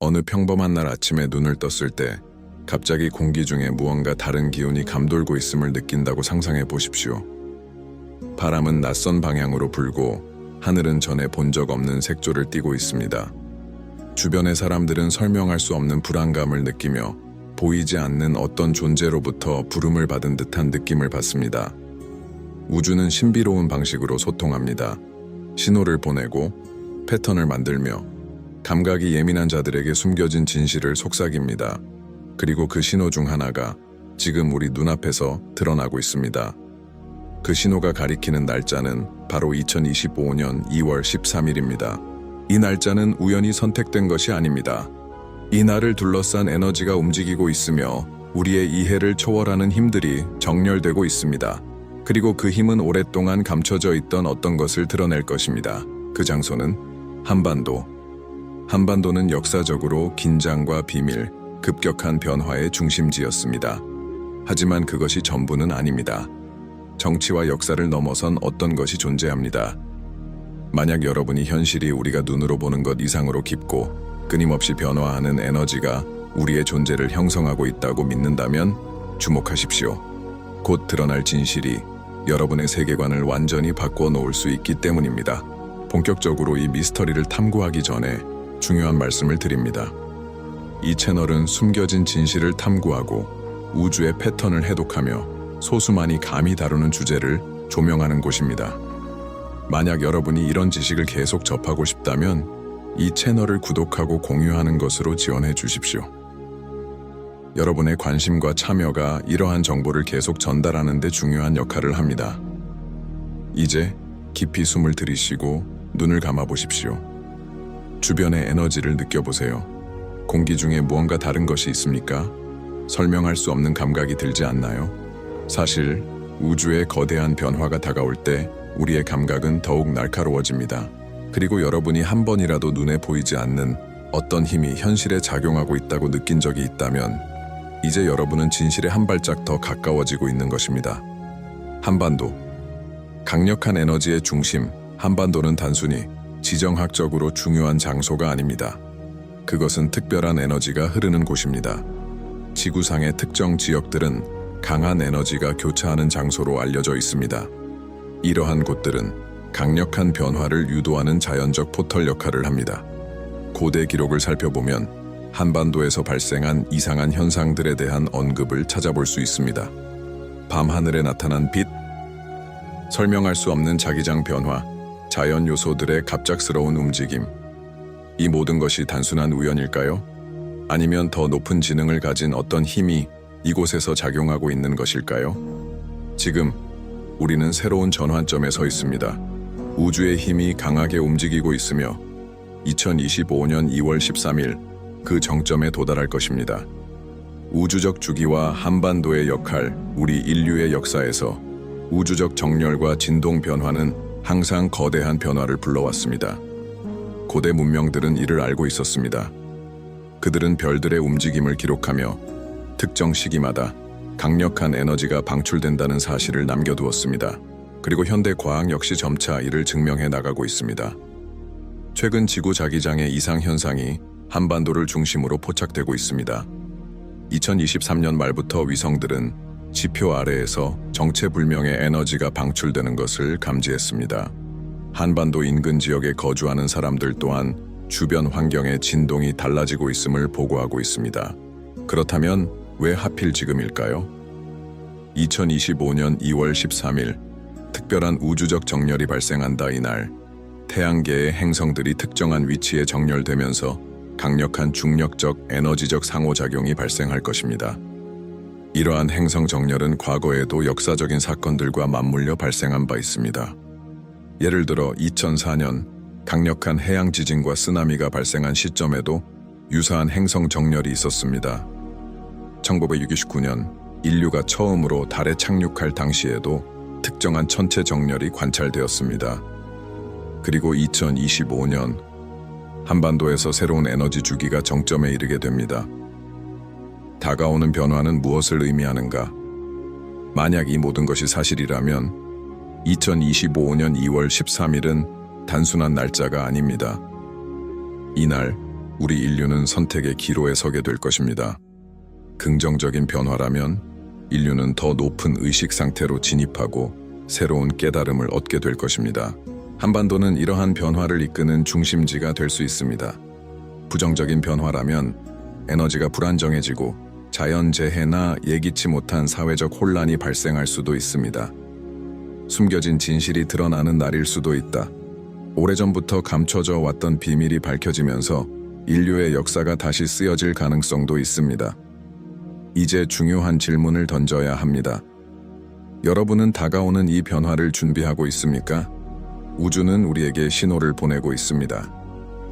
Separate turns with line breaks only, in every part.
어느 평범한 날 아침에 눈을 떴을 때 갑자기 공기 중에 무언가 다른 기운이 감돌고 있음을 느낀다고 상상해 보십시오. 바람은 낯선 방향으로 불고 하늘은 전에 본 적 없는 색조를 띠고 있습니다. 주변의 사람들은 설명할 수 없는 불안감을 느끼며 보이지 않는 어떤 존재로부터 부름을 받은 듯한 느낌을 받습니다. 우주는 신비로운 방식으로 소통합니다. 신호를 보내고 패턴을 만들며 감각이 예민한 자들에게 숨겨진 진실을 속삭입니다. 그리고 그 신호 중 하나가 지금 우리 눈앞에서 드러나고 있습니다. 그 신호가 가리키는 날짜는 바로 2025년 2월 13일입니다. 이 날짜는 우연히 선택된 것이 아닙니다. 이 날을 둘러싼 에너지가 움직이고 있으며 우리의 이해를 초월하는 힘들이 정렬되고 있습니다. 그리고 그 힘은 오랫동안 감춰져 있던 어떤 것을 드러낼 것입니다. 그 장소는 한반도. 한반도는 역사적으로 긴장과 비밀, 급격한 변화의 중심지였습니다. 하지만 그것이 전부는 아닙니다. 정치와 역사를 넘어선 어떤 것이 존재합니다. 만약 여러분이 현실이 우리가 눈으로 보는 것 이상으로 깊고 끊임없이 변화하는 에너지가 우리의 존재를 형성하고 있다고 믿는다면 주목하십시오. 곧 드러날 진실이 여러분의 세계관을 완전히 바꿔 놓을 수 있기 때문입니다. 본격적으로 이 미스터리를 탐구하기 전에 중요한 말씀을 드립니다. 이 채널은 숨겨진 진실을 탐구하고 우주의 패턴을 해독하며 소수만이 감히 다루는 주제를 조명하는 곳입니다. 만약 여러분이 이런 지식을 계속 접하고 싶다면 이 채널을 구독하고 공유하는 것으로 지원해 주십시오. 여러분의 관심과 참여가 이러한 정보를 계속 전달하는 데 중요한 역할을 합니다. 이제 깊이 숨을 들이쉬고 눈을 감아 보십시오. 주변의 에너지를 느껴보세요. 공기 중에 무언가 다른 것이 있습니까? 설명할 수 없는 감각이 들지 않나요? 사실 우주의 거대한 변화가 다가올 때 우리의 감각은 더욱 날카로워집니다. 그리고 여러분이 한 번이라도 눈에 보이지 않는 어떤 힘이 현실에 작용하고 있다고 느낀 적이 있다면 이제 여러분은 진실에 한 발짝 더 가까워지고 있는 것입니다. 한반도. 강력한 에너지의 중심, 한반도는 단순히 지정학적으로 중요한 장소가 아닙니다. 그것은 특별한 에너지가 흐르는 곳입니다. 지구상의 특정 지역들은 강한 에너지가 교차하는 장소로 알려져 있습니다. 이러한 곳들은 강력한 변화를 유도하는 자연적 포털 역할을 합니다. 고대 기록을 살펴보면 한반도에서 발생한 이상한 현상들에 대한 언급을 찾아볼 수 있습니다. 밤하늘에 나타난 빛, 설명할 수 없는 자기장 변화, 자연 요소들의 갑작스러운 움직임. 이 모든 것이 단순한 우연일까요? 아니면 더 높은 지능을 가진 어떤 힘이 이곳에서 작용하고 있는 것일까요? 지금 우리는 새로운 전환점에 서 있습니다. 우주의 힘이 강하게 움직이고 있으며 2025년 2월 13일 그 정점에 도달할 것입니다. 우주적 주기와 한반도의 역할, 우리 인류의 역사에서 우주적 정렬과 진동 변화는 항상 거대한 변화를 불러왔습니다. 고대 문명들은 이를 알고 있었습니다. 그들은 별들의 움직임을 기록하며 특정 시기마다 강력한 에너지가 방출된다는 사실을 남겨두었습니다. 그리고 현대 과학 역시 점차 이를 증명해 나가고 있습니다. 최근 지구 자기장의 이상 현상이 한반도를 중심으로 포착되고 있습니다. 2023년 말부터 위성들은 지표 아래에서 정체불명의 에너지가 방출되는 것을 감지했습니다. 한반도 인근 지역에 거주하는 사람들 또한 주변 환경의 진동이 달라지고 있음을 보고하고 있습니다. 그렇다면 왜 하필 지금일까요? 2025년 2월 13일 특별한 우주적 정렬이 발생한다. 이날 태양계의 행성들이 특정한 위치에 정렬되면서 강력한 중력적 에너지적 상호작용이 발생할 것입니다. 이러한 행성 정렬은 과거에도 역사적인 사건들과 맞물려 발생한 바 있습니다. 예를 들어 2004년 강력한 해양 지진과 쓰나미가 발생한 시점에도 유사한 행성 정렬이 있었습니다. 1969년 인류가 처음으로 달에 착륙할 당시에도 특정한 천체 정렬이 관찰되었습니다. 그리고 2025년 한반도에서 새로운 에너지 주기가 정점에 이르게 됩니다. 다가오는 변화는 무엇을 의미하는가? 만약 이 모든 것이 사실이라면 2025년 2월 13일은 단순한 날짜가 아닙니다. 이날 우리 인류는 선택의 기로에 서게 될 것입니다. 긍정적인 변화라면 인류는 더 높은 의식 상태로 진입하고 새로운 깨달음을 얻게 될 것입니다. 한반도는 이러한 변화를 이끄는 중심지가 될 수 있습니다. 부정적인 변화라면 에너지가 불안정해지고 자연재해나 예기치 못한 사회적 혼란이 발생할 수도 있습니다. 숨겨진 진실이 드러나는 날일 수도 있다. 오래전부터 감춰져 왔던 비밀이 밝혀지면서 인류의 역사가 다시 쓰여질 가능성도 있습니다. 이제 중요한 질문을 던져야 합니다. 여러분은 다가오는 이 변화를 준비하고 있습니까? 우주는 우리에게 신호를 보내고 있습니다.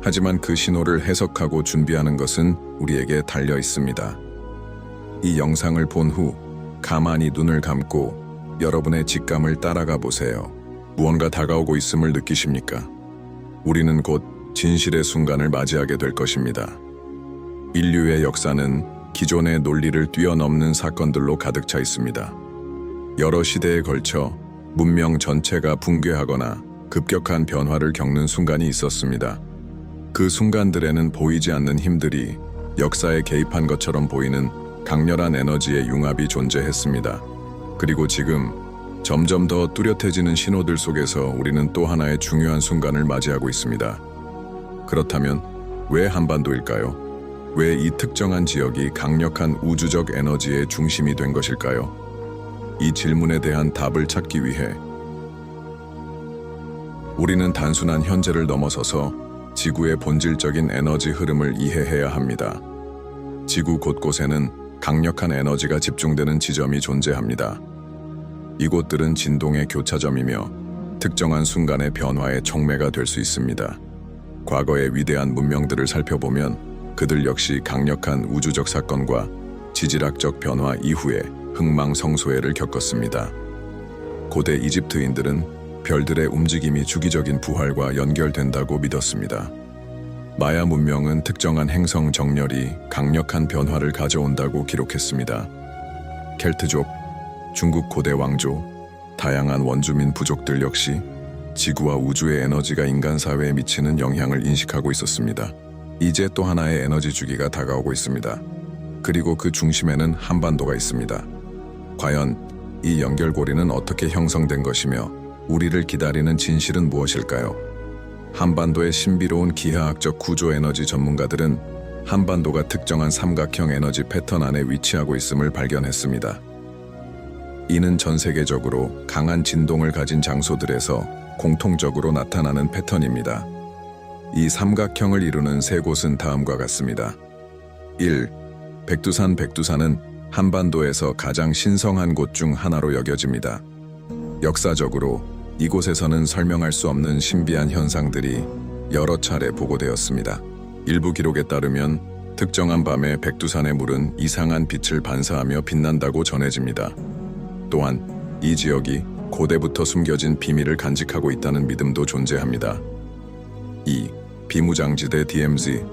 하지만 그 신호를 해석하고 준비하는 것은 우리에게 달려 있습니다. 이 영상을 본 후 가만히 눈을 감고 여러분의 직감을 따라가 보세요. 무언가 다가오고 있음을 느끼십니까? 우리는 곧 진실의 순간을 맞이하게 될 것입니다. 인류의 역사는 기존의 논리를 뛰어넘는 사건들로 가득 차 있습니다. 여러 시대에 걸쳐 문명 전체가 붕괴하거나 급격한 변화를 겪는 순간이 있었습니다. 그 순간들에는 보이지 않는 힘들이 역사에 개입한 것처럼 보이는 강렬한 에너지의 융합이 존재했습니다. 그리고 지금 점점 더 뚜렷해지는 신호들 속에서 우리는 또 하나의 중요한 순간을 맞이하고 있습니다. 그렇다면 왜 한반도일까요? 왜 이 특정한 지역이 강력한 우주적 에너지의 중심이 된 것일까요? 이 질문에 대한 답을 찾기 위해 우리는 단순한 현재를 넘어서서 지구의 본질적인 에너지 흐름을 이해해야 합니다. 지구 곳곳에는 강력한 에너지가 집중되는 지점이 존재합니다. 이곳들은 진동의 교차점이며 특정한 순간의 변화의 촉매가 될 수 있습니다. 과거의 위대한 문명들을 살펴보면 그들 역시 강력한 우주적 사건과 지질학적 변화 이후에 흥망성쇠를 겪었습니다. 고대 이집트인들은 별들의 움직임이 주기적인 부활과 연결된다고 믿었습니다. 마야 문명은 특정한 행성 정렬이 강력한 변화를 가져온다고 기록했습니다. 켈트족, 중국 고대 왕조, 다양한 원주민 부족들 역시 지구와 우주의 에너지가 인간 사회에 미치는 영향을 인식하고 있었습니다. 이제 또 하나의 에너지 주기가 다가오고 있습니다. 그리고 그 중심에는 한반도가 있습니다. 과연 이 연결고리는 어떻게 형성된 것이며 우리를 기다리는 진실은 무엇일까요? 한반도의 신비로운 기하학적 구조 에너지 전문가들은 한반도가 특정한 삼각형 에너지 패턴 안에 위치하고 있음을 발견했습니다. 이는 전 세계적으로 강한 진동을 가진 장소들에서 공통적으로 나타나는 패턴입니다. 이 삼각형을 이루는 세 곳은 다음과 같습니다. 1. 백두산. 백두산은 한반도에서 가장 신성한 곳 중 하나로 여겨집니다. 역사적으로 이곳에서는 설명할 수 없는 신비한 현상들이 여러 차례 보고되었습니다. 일부 기록에 따르면 특정한 밤에 백두산의 물은 이상한 빛을 반사하며 빛난다고 전해집니다. 또한 이 지역이 고대부터 숨겨진 비밀을 간직하고 있다는 믿음도 존재합니다. 2. 비무장지대 DMZ.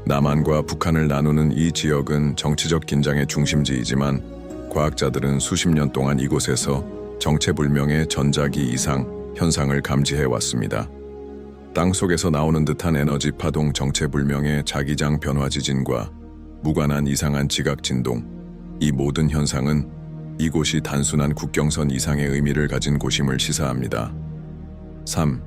남한과 북한을 나누는 이 지역은 정치적 긴장의 중심지이지만 과학자들은 수십 년 동안 이곳에서 정체불명의 전자기 이상 현상을 감지해 왔습니다. 땅속에서 나오는 듯한 에너지 파동, 정체불명의 자기장 변화 지진과 무관한 이상한 지각 진동, 이 모든 현상은 이곳이 단순한 국경선 이상의 의미를 가진 곳임을 시사합니다. 3.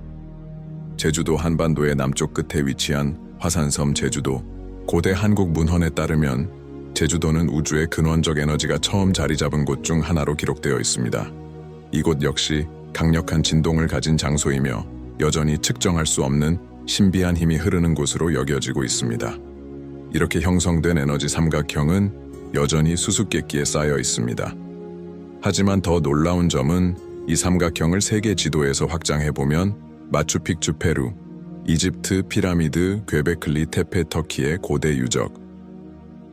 제주도. 한반도의 남쪽 끝에 위치한 화산섬 제주도. 고대 한국 문헌에 따르면 제주도는 우주의 근원적 에너지가 처음 자리 잡은 곳 중 하나로 기록되어 있습니다. 이곳 역시 강력한 진동을 가진 장소이며 여전히 측정할 수 없는 신비한 힘이 흐르는 곳으로 여겨지고 있습니다. 이렇게 형성된 에너지 삼각형은 여전히 수수께끼에 쌓여 있습니다. 하지만 더 놀라운 점은 이 삼각형을 세계 지도에서 확장해보면 마추픽추 페루, 이집트 피라미드, 괴베클리 테페 터키의 고대 유적,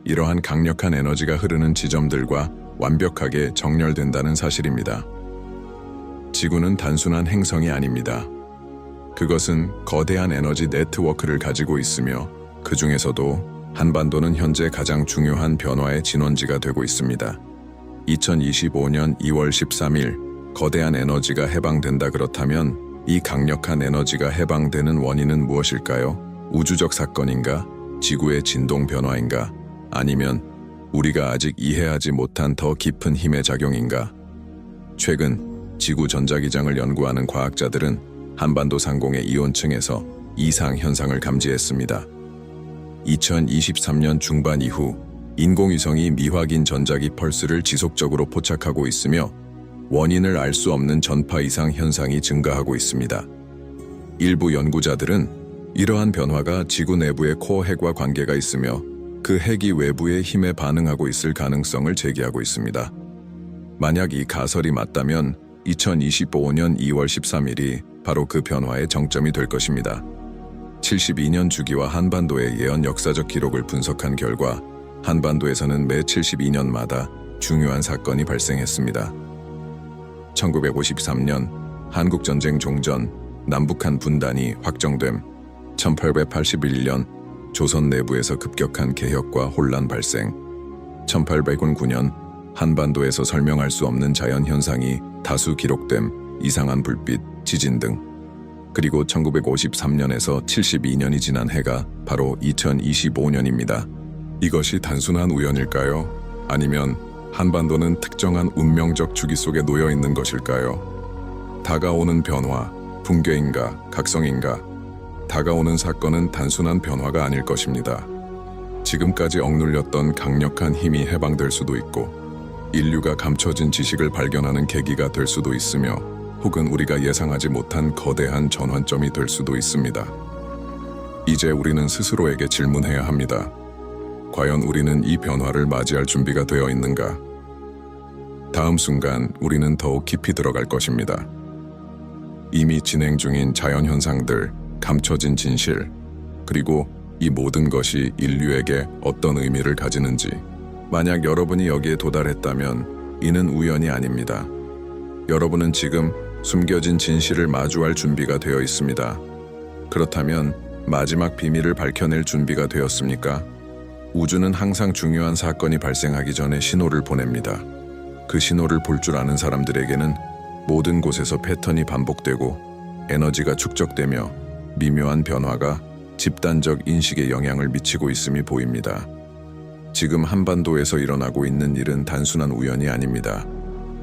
이러한 강력한 에너지가 흐르는 지점들과 완벽하게 정렬된다는 사실입니다. 지구는 단순한 행성이 아닙니다. 그것은 거대한 에너지 네트워크를 가지고 있으며 그 중에서도 한반도는 현재 가장 중요한 변화의 진원지가 되고 있습니다. 2025년 2월 13일 거대한 에너지가 해방된다. 그렇다면 이 강력한 에너지가 해방되는 원인은 무엇일까요? 우주적 사건인가? 지구의 진동 변화인가? 아니면 우리가 아직 이해하지 못한 더 깊은 힘의 작용인가? 최근 지구 전자기장을 연구하는 과학자들은 한반도 상공의 이온층에서 이상 현상을 감지했습니다. 2023년 중반 이후 인공위성이 미확인 전자기 펄스를 지속적으로 포착하고 있으며 원인을 알 수 없는 전파 이상 현상이 증가하고 있습니다. 일부 연구자들은 이러한 변화가 지구 내부의 코어 핵과 관계가 있으며 그 핵이 외부의 힘에 반응하고 있을 가능성을 제기하고 있습니다. 만약 이 가설이 맞다면 2025년 2월 13일이 바로 그 변화의 정점이 될 것입니다. 72년 주기와 한반도의 예언 역사적 기록을 분석한 결과 한반도에서는 매 72년마다 중요한 사건이 발생했습니다. 1953년 한국전쟁 종전 남북한 분단이 확정됨, 1881년 조선 내부에서 급격한 개혁과 혼란 발생, 1809년 한반도에서 설명할 수 없는 자연현상이 다수 기록됨, 이상한 불빛, 지진 등, 그리고 1953년에서 72년이 지난 해가 바로 2025년입니다. 이것이 단순한 우연일까요? 아니면 한반도는 특정한 운명적 주기 속에 놓여 있는 것일까요? 다가오는 변화, 붕괴인가, 각성인가? 다가오는 사건은 단순한 변화가 아닐 것입니다. 지금까지 억눌렸던 강력한 힘이 해방될 수도 있고, 인류가 감춰진 지식을 발견하는 계기가 될 수도 있으며, 혹은 우리가 예상하지 못한 거대한 전환점이 될 수도 있습니다. 이제 우리는 스스로에게 질문해야 합니다. 과연 우리는 이 변화를 맞이할 준비가 되어 있는가? 다음 순간 우리는 더욱 깊이 들어갈 것입니다. 이미 진행 중인 자연현상들, 감춰진 진실, 그리고 이 모든 것이 인류에게 어떤 의미를 가지는지. 만약 여러분이 여기에 도달했다면 이는 우연이 아닙니다. 여러분은 지금 숨겨진 진실을 마주할 준비가 되어 있습니다. 그렇다면 마지막 비밀을 밝혀낼 준비가 되었습니까? 우주는 항상 중요한 사건이 발생하기 전에 신호를 보냅니다. 그 신호를 볼 줄 아는 사람들에게는 모든 곳에서 패턴이 반복되고 에너지가 축적되며 미묘한 변화가 집단적 인식에 영향을 미치고 있음이 보입니다. 지금 한반도에서 일어나고 있는 일은 단순한 우연이 아닙니다.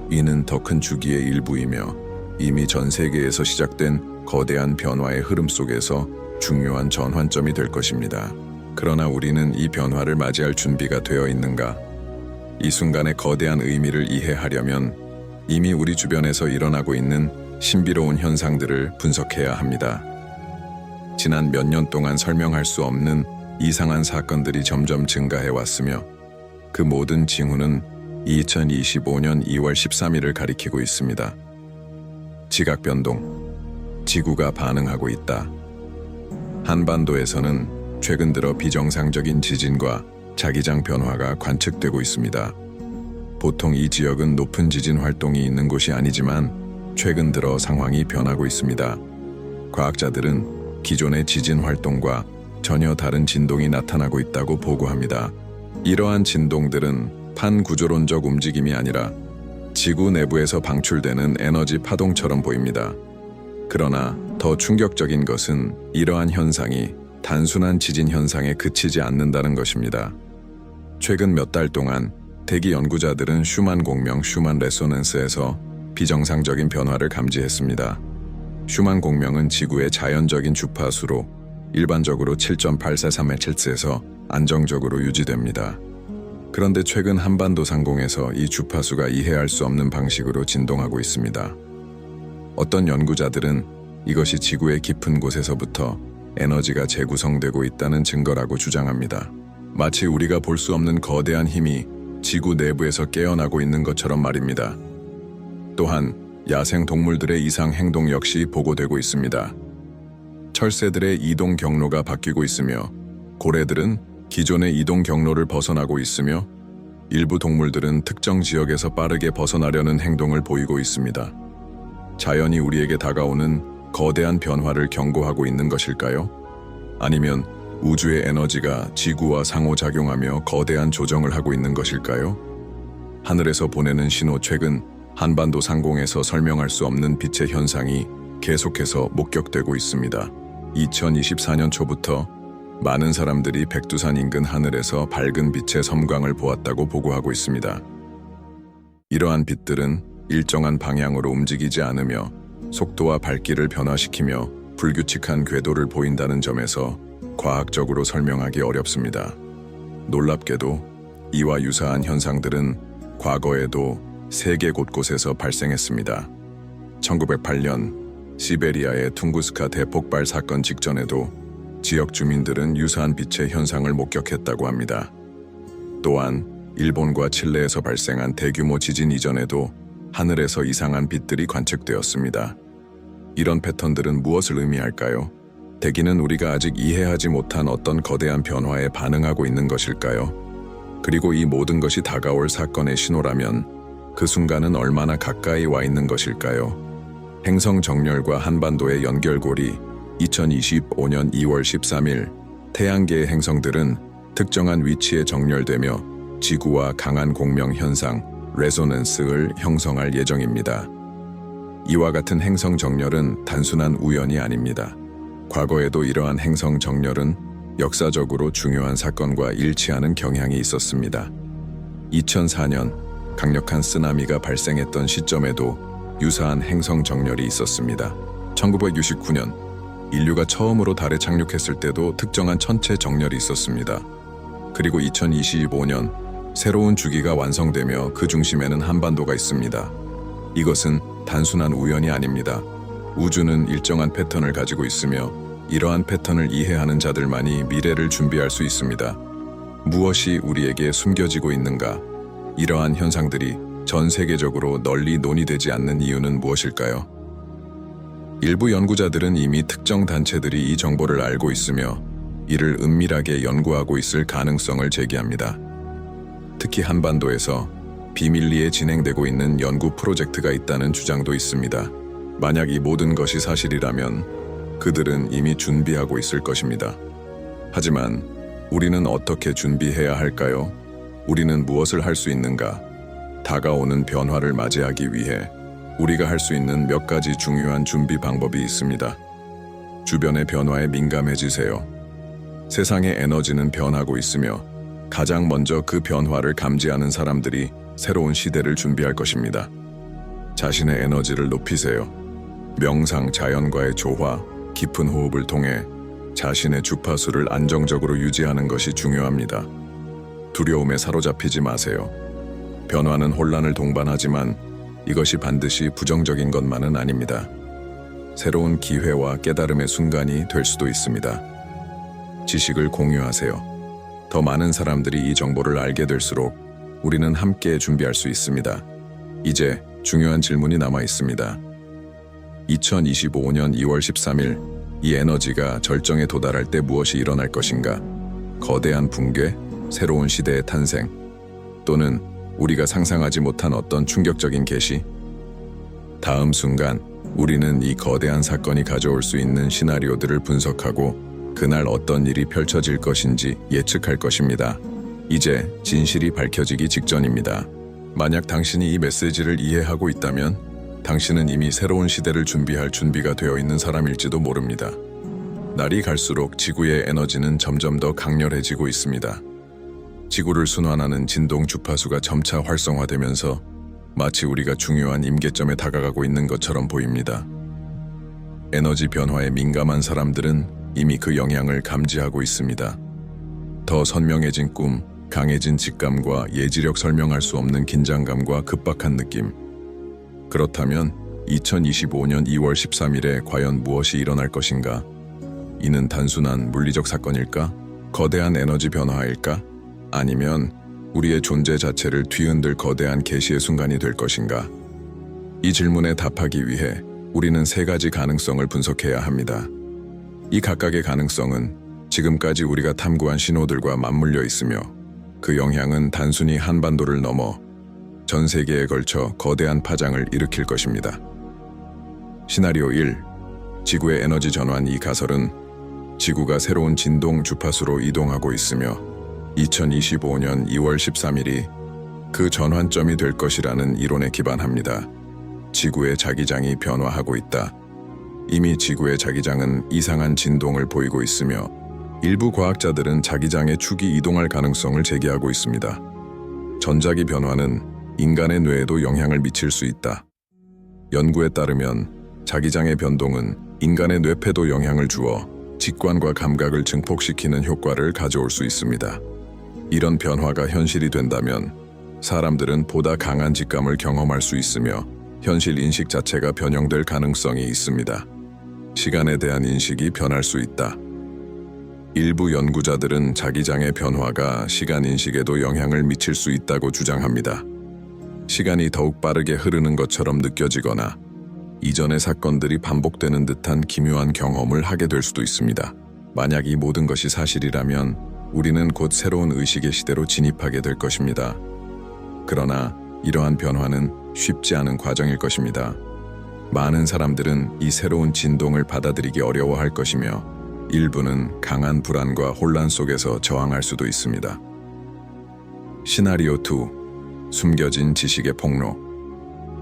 이는 더 큰 주기의 일부이며 이미 전 세계에서 시작된 거대한 변화의 흐름 속에서 중요한 전환점이 될 것입니다. 그러나 우리는 이 변화를 맞이할 준비가 되어 있는가? 이 순간의 거대한 의미를 이해하려면 이미 우리 주변에서 일어나고 있는 신비로운 현상들을 분석해야 합니다. 지난 몇 년 동안 설명할 수 없는 이상한 사건들이 점점 증가해 왔으며 그 모든 징후는 2025년 2월 13일을 가리키고 있습니다. 지각 변동, 지구가 반응하고 있다. 한반도에서는 최근 들어 비정상적인 지진과 자기장 변화가 관측되고 있습니다. 보통 이 지역은 높은 지진 활동이 있는 곳이 아니지만 최근 들어 상황이 변하고 있습니다. 과학자들은 기존의 지진 활동과 전혀 다른 진동이 나타나고 있다고 보고합니다. 이러한 진동들은 판구조론적 움직임이 아니라 지구 내부에서 방출되는 에너지 파동처럼 보입니다. 그러나 더 충격적인 것은 이러한 현상이 단순한 지진 현상에 그치지 않는다는 것입니다. 최근 몇 달 동안 대기 연구자들은 슈만 공명 슈만 레소넌스에서 비정상적인 변화를 감지했습니다. 슈만 공명은 지구의 자연적인 주파수로 일반적으로 7.843Hz에서 안정적으로 유지됩니다. 그런데 최근 한반도 상공에서 이 주파수가 이해할 수 없는 방식으로 진동하고 있습니다. 어떤 연구자들은 이것이 지구의 깊은 곳에서부터 에너지가 재구성되고 있다는 증거라고 주장합니다. 마치 우리가 볼 수 없는 거대한 힘이 지구 내부에서 깨어나고 있는 것처럼 말입니다. 또한 야생 동물들의 이상 행동 역시 보고되고 있습니다. 철새들의 이동 경로가 바뀌고 있으며 고래들은 기존의 이동 경로를 벗어나고 있으며 일부 동물들은 특정 지역에서 빠르게 벗어나려는 행동을 보이고 있습니다. 자연이 우리에게 다가오는 거대한 변화를 경고하고 있는 것일까요? 아니면 우주의 에너지가 지구와 상호작용하며 거대한 조정을 하고 있는 것일까요? 하늘에서 보내는 신호. 최근 한반도 상공에서 설명할 수 없는 빛의 현상이 계속해서 목격되고 있습니다. 2024년 초부터 많은 사람들이 백두산 인근 하늘에서 밝은 빛의 섬광을 보았다고 보고하고 있습니다. 이러한 빛들은 일정한 방향으로 움직이지 않으며 속도와 밝기를 변화시키며 불규칙한 궤도를 보인다는 점에서 과학적으로 설명하기 어렵습니다. 놀랍게도 이와 유사한 현상들은 과거에도 세계 곳곳에서 발생했습니다. 1908년 시베리아의 퉁구스카 대폭발 사건 직전에도 지역 주민들은 유사한 빛의 현상을 목격했다고 합니다. 또한 일본과 칠레에서 발생한 대규모 지진 이전에도 하늘에서 이상한 빛들이 관측되었습니다. 이런 패턴들은 무엇을 의미할까요? 대기는 우리가 아직 이해하지 못한 어떤 거대한 변화에 반응하고 있는 것일까요? 그리고 이 모든 것이 다가올 사건의 신호라면 그 순간은 얼마나 가까이 와 있는 것일까요? 행성 정렬과 한반도의 연결고리. 2025년 2월 13일 태양계의 행성들은 특정한 위치에 정렬되며 지구와 강한 공명 현상, 레소넌스를 형성할 예정입니다. 이와 같은 행성 정렬은 단순한 우연이 아닙니다. 과거에도 이러한 행성 정렬은 역사적으로 중요한 사건과 일치하는 경향이 있었습니다. 2004년 강력한 쓰나미가 발생했던 시점에도 유사한 행성 정렬이 있었습니다. 1969년 인류가 처음으로 달에 착륙했을 때도 특정한 천체 정렬이 있었습니다. 그리고 2025년 새로운 주기가 완성되며 그 중심에는 한반도가 있습니다. 이것은 단순한 우연이 아닙니다. 우주는 일정한 패턴을 가지고 있으며 이러한 패턴을 이해하는 자들만이 미래를 준비할 수 있습니다. 무엇이 우리에게 숨겨지고 있는가? 이러한 현상들이 전 세계적으로 널리 논의되지 않는 이유는 무엇일까요? 일부 연구자들은 이미 특정 단체들이 이 정보를 알고 있으며 이를 은밀하게 연구하고 있을 가능성을 제기합니다. 특히 한반도에서 비밀리에 진행되고 있는 연구 프로젝트가 있다는 주장도 있습니다. 만약 이 모든 것이 사실이라면 그들은 이미 준비하고 있을 것입니다. 하지만 우리는 어떻게 준비해야 할까요? 우리는 무엇을 할 수 있는가? 다가오는 변화를 맞이하기 위해 우리가 할 수 있는 몇 가지 중요한 준비 방법이 있습니다. 주변의 변화에 민감해지세요. 세상의 에너지는 변하고 있으며 가장 먼저 그 변화를 감지하는 사람들이 새로운 시대를 준비할 것입니다. 자신의 에너지를 높이세요. 명상, 자연과의 조화, 깊은 호흡을 통해 자신의 주파수를 안정적으로 유지하는 것이 중요합니다. 두려움에 사로잡히지 마세요. 변화는 혼란을 동반하지만 이것이 반드시 부정적인 것만은 아닙니다. 새로운 기회와 깨달음의 순간이 될 수도 있습니다. 지식을 공유하세요. 더 많은 사람들이 이 정보를 알게 될수록 우리는 함께 준비할 수 있습니다. 이제 중요한 질문이 남아 있습니다. 2025년 2월 13일 이 에너지가 절정에 도달할 때 무엇이 일어날 것인가? 거대한 붕괴, 새로운 시대의 탄생, 또는 우리가 상상하지 못한 어떤 충격적인 계시? 다음 순간 우리는 이 거대한 사건이 가져올 수 있는 시나리오들을 분석하고 그날 어떤 일이 펼쳐질 것인지 예측할 것입니다. 이제 진실이 밝혀지기 직전입니다. 만약 당신이 이 메시지를 이해하고 있다면 당신은 이미 새로운 시대를 준비할 준비가 되어 있는 사람일지도 모릅니다. 날이 갈수록 지구의 에너지는 점점 더 강렬해지고 있습니다. 지구를 순환하는 진동 주파수가 점차 활성화되면서 마치 우리가 중요한 임계점에 다가가고 있는 것처럼 보입니다. 에너지 변화에 민감한 사람들은 이미 그 영향을 감지하고 있습니다. 더 선명해진 꿈, 강해진 직감과 예지력 설명할 수 없는 긴장감과 급박한 느낌. 그렇다면 2025년 2월 13일에 과연 무엇이 일어날 것인가? 이는 단순한 물리적 사건일까? 거대한 에너지 변화일까? 아니면 우리의 존재 자체를 뒤흔들 거대한 계시의 순간이 될 것인가? 이 질문에 답하기 위해 우리는 세 가지 가능성을 분석해야 합니다. 이 각각의 가능성은 지금까지 우리가 탐구한 신호들과 맞물려 있으며 그 영향은 단순히 한반도를 넘어 전 세계에 걸쳐 거대한 파장을 일으킬 것입니다. 시나리오 1. 지구의 에너지 전환. 이 가설은 지구가 새로운 진동 주파수로 이동하고 있으며 2025년 2월 13일이 그 전환점이 될 것이라는 이론에 기반합니다. 지구의 자기장이 변화하고 있다. 이미 지구의 자기장은 이상한 진동을 보이고 있으며 일부 과학자들은 자기장의 축이 이동할 가능성을 제기하고 있습니다. 전자기 변화는 인간의 뇌에도 영향을 미칠 수 있다. 연구에 따르면 자기장의 변동은 인간의 뇌폐도 영향을 주어 직관과 감각을 증폭시키는 효과를 가져올 수 있습니다. 이런 변화가 현실이 된다면 사람들은 보다 강한 직감을 경험할 수 있으며 현실 인식 자체가 변형될 가능성이 있습니다. 시간에 대한 인식이 변할 수 있다. 일부 연구자들은 자기장의 변화가 시간 인식에도 영향을 미칠 수 있다고 주장합니다. 시간이 더욱 빠르게 흐르는 것처럼 느껴지거나 이전의 사건들이 반복되는 듯한 기묘한 경험을 하게 될 수도 있습니다. 만약 이 모든 것이 사실이라면 우리는 곧 새로운 의식의 시대로 진입하게 될 것입니다. 그러나 이러한 변화는 쉽지 않은 과정일 것입니다. 많은 사람들은 이 새로운 진동을 받아들이기 어려워할 것이며 일부는 강한 불안과 혼란 속에서 저항할 수도 있습니다. 시나리오 2. 숨겨진 지식의 폭로.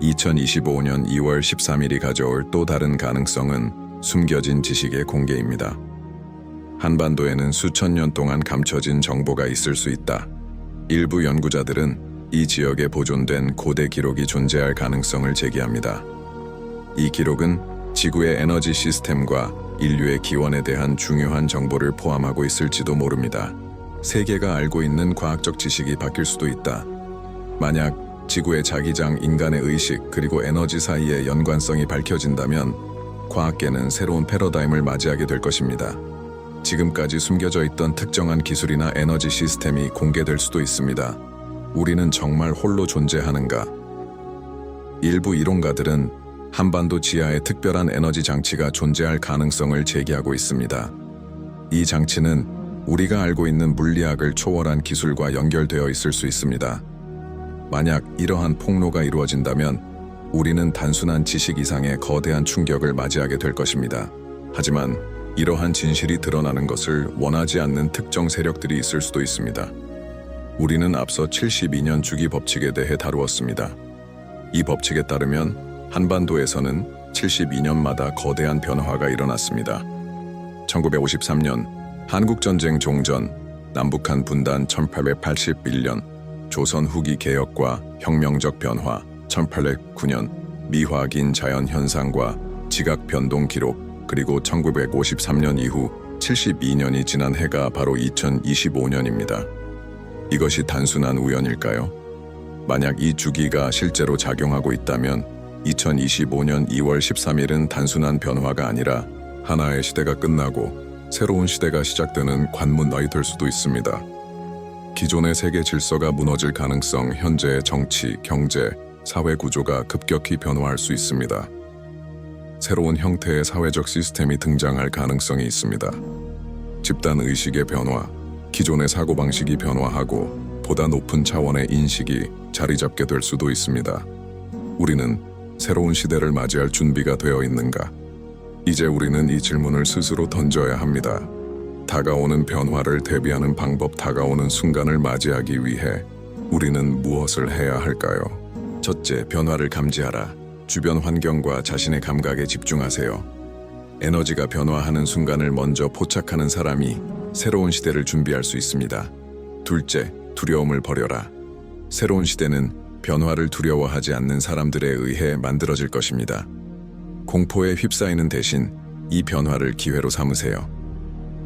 2025년 2월 13일이 가져올 또 다른 가능성은 숨겨진 지식의 공개입니다. 한반도에는 수천 년 동안 감춰진 정보가 있을 수 있다. 일부 연구자들은 이 지역에 보존된 고대 기록이 존재할 가능성을 제기합니다. 이 기록은 지구의 에너지 시스템과 인류의 기원에 대한 중요한 정보를 포함하고 있을지도 모릅니다. 세계가 알고 있는 과학적 지식이 바뀔 수도 있다. 만약 지구의 자기장, 인간의 의식, 그리고 에너지 사이의 연관성이 밝혀진다면 과학계는 새로운 패러다임을 맞이하게 될 것입니다. 지금까지 숨겨져 있던 특정한 기술이나 에너지 시스템이 공개될 수도 있습니다. 우리는 정말 홀로 존재하는가? 일부 이론가들은 한반도 지하에 특별한 에너지 장치가 존재할 가능성을 제기하고 있습니다. 이 장치는 우리가 알고 있는 물리학을 초월한 기술과 연결되어 있을 수 있습니다. 만약 이러한 폭로가 이루어진다면 우리는 단순한 지식 이상의 거대한 충격을 맞이하게 될 것입니다. 하지만 이러한 진실이 드러나는 것을 원하지 않는 특정 세력들이 있을 수도 있습니다. 우리는 앞서 72년 주기 법칙에 대해 다루었습니다. 이 법칙에 따르면 한반도에서는 72년마다 거대한 변화가 일어났습니다. 1953년 한국전쟁 종전, 남북한 분단 1881년, 조선 후기 개혁과 혁명적 변화 1809년, 미확인 자연현상과 지각 변동 기록, 그리고 1953년 이후 72년이 지난 해가 바로 2025년입니다. 이것이 단순한 우연일까요? 만약 이 주기가 실제로 작용하고 있다면 2025년 2월 13일은 단순한 변화가 아니라 하나의 시대가 끝나고 새로운 시대가 시작되는 관문이 될 수도 있습니다. 기존의 세계 질서가 무너질 가능성, 현재의 정치, 경제, 사회 구조가 급격히 변화할 수 있습니다. 새로운 형태의 사회적 시스템이 등장할 가능성이 있습니다. 집단 의식의 변화, 기존의 사고방식이 변화하고 보다 높은 차원의 인식이 자리 잡게 될 수도 있습니다. 우리는 새로운 시대를 맞이할 준비가 되어 있는가? 이제 우리는 이 질문을 스스로 던져야 합니다. 다가오는 변화를 대비하는 방법, 다가오는 순간을 맞이하기 위해 우리는 무엇을 해야 할까요? 첫째, 변화를 감지하라. 주변 환경과 자신의 감각에 집중하세요. 에너지가 변화하는 순간을 먼저 포착하는 사람이 새로운 시대를 준비할 수 있습니다. 둘째, 두려움을 버려라. 새로운 시대는 변화를 두려워하지 않는 사람들에 의해 만들어질 것입니다. 공포에 휩싸이는 대신 이 변화를 기회로 삼으세요.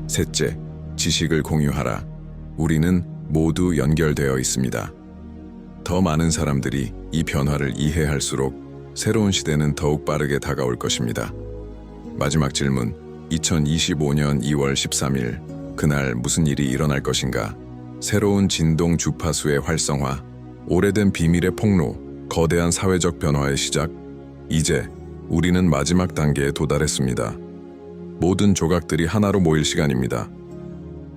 셋째, 지식을 공유하라. 우리는 모두 연결되어 있습니다. 더 많은 사람들이 이 변화를 이해할수록 새로운 시대는 더욱 빠르게 다가올 것입니다. 마지막 질문, 2025년 2월 13일, 그날 무슨 일이 일어날 것인가? 새로운 진동 주파수의 활성화, 오래된 비밀의 폭로, 거대한 사회적 변화의 시작. 이제 우리는 마지막 단계에 도달했습니다. 모든 조각들이 하나로 모일 시간입니다.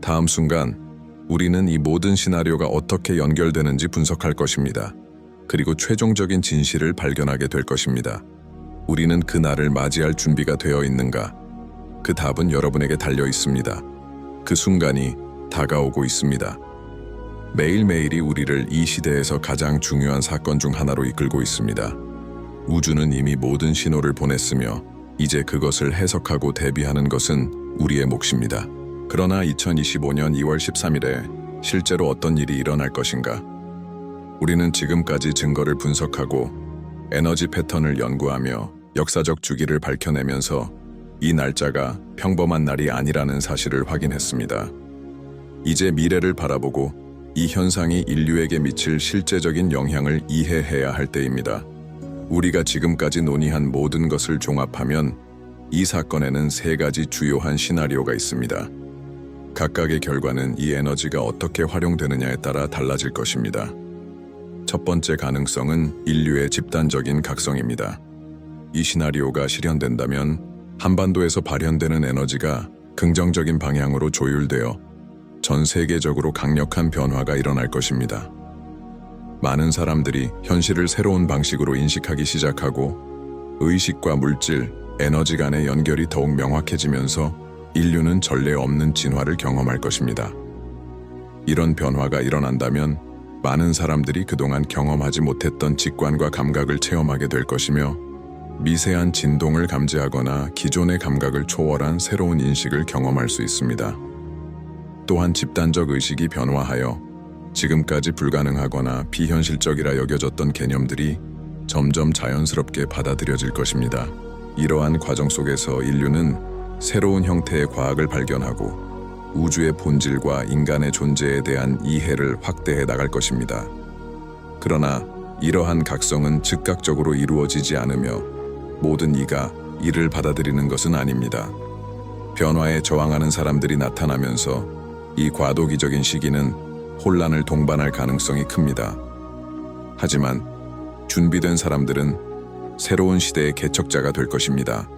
다음 순간 우리는 이 모든 시나리오가 어떻게 연결되는지 분석할 것입니다. 그리고 최종적인 진실을 발견하게 될 것입니다. 우리는 그날을 맞이할 준비가 되어 있는가? 그 답은 여러분에게 달려 있습니다. 그 순간이 다가오고 있습니다. 매일매일이 우리를 이 시대에서 가장 중요한 사건 중 하나로 이끌고 있습니다. 우주는 이미 모든 신호를 보냈으며 이제 그것을 해석하고 대비하는 것은 우리의 몫입니다. 그러나 2025년 2월 13일에 실제로 어떤 일이 일어날 것인가? 우리는 지금까지 증거를 분석하고 에너지 패턴을 연구하며 역사적 주기를 밝혀내면서 이 날짜가 평범한 날이 아니라는 사실을 확인했습니다. 이제 미래를 바라보고 이 현상이 인류에게 미칠 실제적인 영향을 이해해야 할 때입니다. 우리가 지금까지 논의한 모든 것을 종합하면 이 사건에는 3가지 주요한 시나리오가 있습니다. 각각의 결과는 이 에너지가 어떻게 활용되느냐에 따라 달라질 것입니다. 첫 번째 가능성은 인류의 집단적인 각성입니다. 이 시나리오가 실현된다면 한반도에서 발현되는 에너지가 긍정적인 방향으로 조율되어 전 세계적으로 강력한 변화가 일어날 것입니다. 많은 사람들이 현실을 새로운 방식으로 인식하기 시작하고 의식과 물질, 에너지 간의 연결이 더욱 명확해지면서 인류는 전례 없는 진화를 경험할 것입니다. 이런 변화가 일어난다면 많은 사람들이 그동안 경험하지 못했던 직관과 감각을 체험하게 될 것이며 미세한 진동을 감지하거나 기존의 감각을 초월한 새로운 인식을 경험할 수 있습니다. 또한 집단적 의식이 변화하여 지금까지 불가능하거나 비현실적이라 여겨졌던 개념들이 점점 자연스럽게 받아들여질 것입니다. 이러한 과정 속에서 인류는 새로운 형태의 과학을 발견하고 우주의 본질과 인간의 존재에 대한 이해를 확대해 나갈 것입니다. 그러나 이러한 각성은 즉각적으로 이루어지지 않으며 모든 이가 이를 받아들이는 것은 아닙니다. 변화에 저항하는 사람들이 나타나면서 이 과도기적인 시기는 혼란을 동반할 가능성이 큽니다. 하지만 준비된 사람들은 새로운 시대의 개척자가 될 것입니다.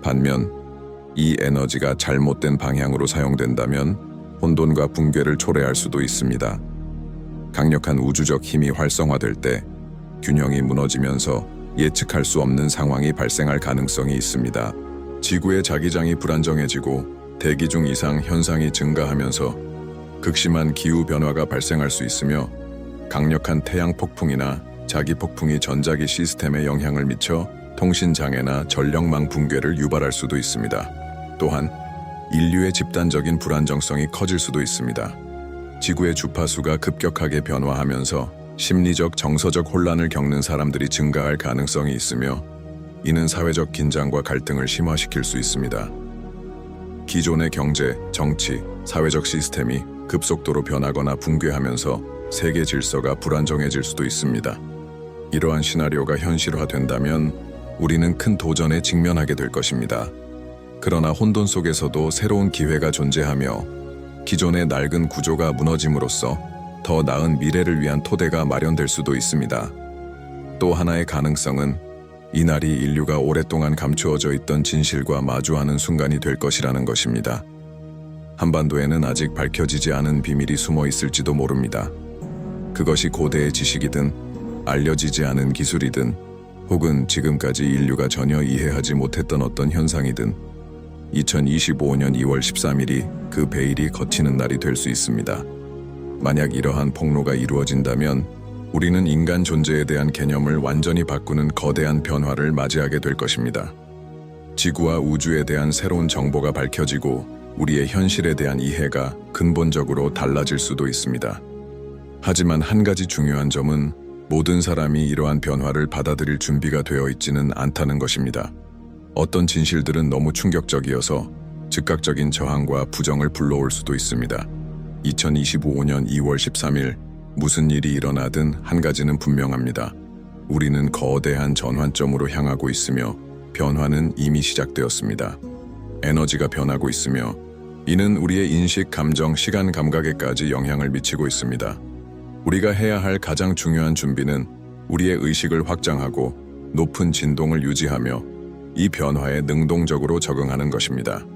반면 이 에너지가 잘못된 방향으로 사용된다면 혼돈과 붕괴를 초래할 수도 있습니다. 강력한 우주적 힘이 활성화될 때 균형이 무너지면서 예측할 수 없는 상황이 발생할 가능성이 있습니다. 지구의 자기장이 불안정해지고 대기 중 이상 현상이 증가하면서 극심한 기후 변화가 발생할 수 있으며 강력한 태양 폭풍이나 자기 폭풍이 전자기 시스템에 영향을 미쳐 통신 장애나 전력망 붕괴를 유발할 수도 있습니다. 또한 인류의 집단적인 불안정성이 커질 수도 있습니다. 지구의 주파수가 급격하게 변화하면서 심리적, 정서적 혼란을 겪는 사람들이 증가할 가능성이 있으며 이는 사회적 긴장과 갈등을 심화시킬 수 있습니다. 기존의 경제, 정치, 사회적 시스템이 급속도로 변하거나 붕괴하면서 세계 질서가 불안정해질 수도 있습니다. 이러한 시나리오가 현실화된다면 우리는 큰 도전에 직면하게 될 것입니다. 그러나 혼돈 속에서도 새로운 기회가 존재하며 기존의 낡은 구조가 무너짐으로써 더 나은 미래를 위한 토대가 마련될 수도 있습니다. 또 하나의 가능성은 이날이 인류가 오랫동안 감추어져 있던 진실과 마주하는 순간이 될 것이라는 것입니다. 한반도에는 아직 밝혀지지 않은 비밀이 숨어 있을지도 모릅니다. 그것이 고대의 지식이든 알려지지 않은 기술이든 혹은 지금까지 인류가 전혀 이해하지 못했던 어떤 현상이든 2025년 2월 13일이 그 베일이 걷히는 날이 될 수 있습니다. 만약 이러한 폭로가 이루어진다면 우리는 인간 존재에 대한 개념을 완전히 바꾸는 거대한 변화를 맞이하게 될 것입니다. 지구와 우주에 대한 새로운 정보가 밝혀지고 우리의 현실에 대한 이해가 근본적으로 달라질 수도 있습니다. 하지만 한 가지 중요한 점은 모든 사람이 이러한 변화를 받아들일 준비가 되어 있지는 않다는 것입니다. 어떤 진실들은 너무 충격적이어서 즉각적인 저항과 부정을 불러올 수도 있습니다. 2025년 2월 13일 무슨 일이 일어나든 한 가지는 분명합니다. 우리는 거대한 전환점으로 향하고 있으며 변화는 이미 시작되었습니다. 에너지가 변하고 있으며 이는 우리의 인식, 감정, 시간 감각에까지 영향을 미치고 있습니다. 우리가 해야 할 가장 중요한 준비는 우리의 의식을 확장하고 높은 진동을 유지하며 이 변화에 능동적으로 적응하는 것입니다.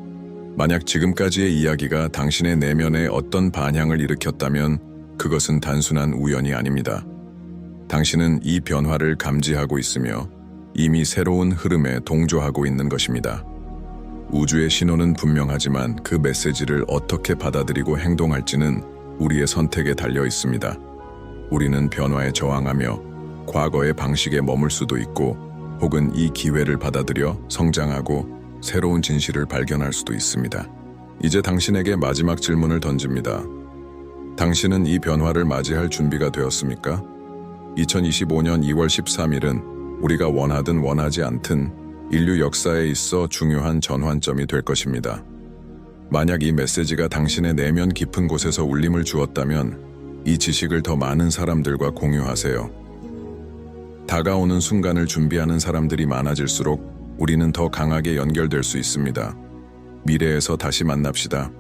만약 지금까지의 이야기가 당신의 내면에 어떤 반향을 일으켰다면 그것은 단순한 우연이 아닙니다. 당신은 이 변화를 감지하고 있으며 이미 새로운 흐름에 동조하고 있는 것입니다. 우주의 신호는 분명하지만 그 메시지를 어떻게 받아들이고 행동할지는 우리의 선택에 달려 있습니다. 우리는 변화에 저항하며 과거의 방식에 머물 수도 있고 혹은 이 기회를 받아들여 성장하고 새로운 진실을 발견할 수도 있습니다. 이제 당신에게 마지막 질문을 던집니다. 당신은 이 변화를 맞이할 준비가 되었습니까? 2025년 2월 13일은 우리가 원하든 원하지 않든 인류 역사에 있어 중요한 전환점이 될 것입니다. 만약 이 메시지가 당신의 내면 깊은 곳에서 울림을 주었다면 이 지식을 더 많은 사람들과 공유하세요. 다가오는 순간을 준비하는 사람들이 많아질수록 우리는 더 강하게 연결될 수 있습니다. 미래에서 다시 만납시다.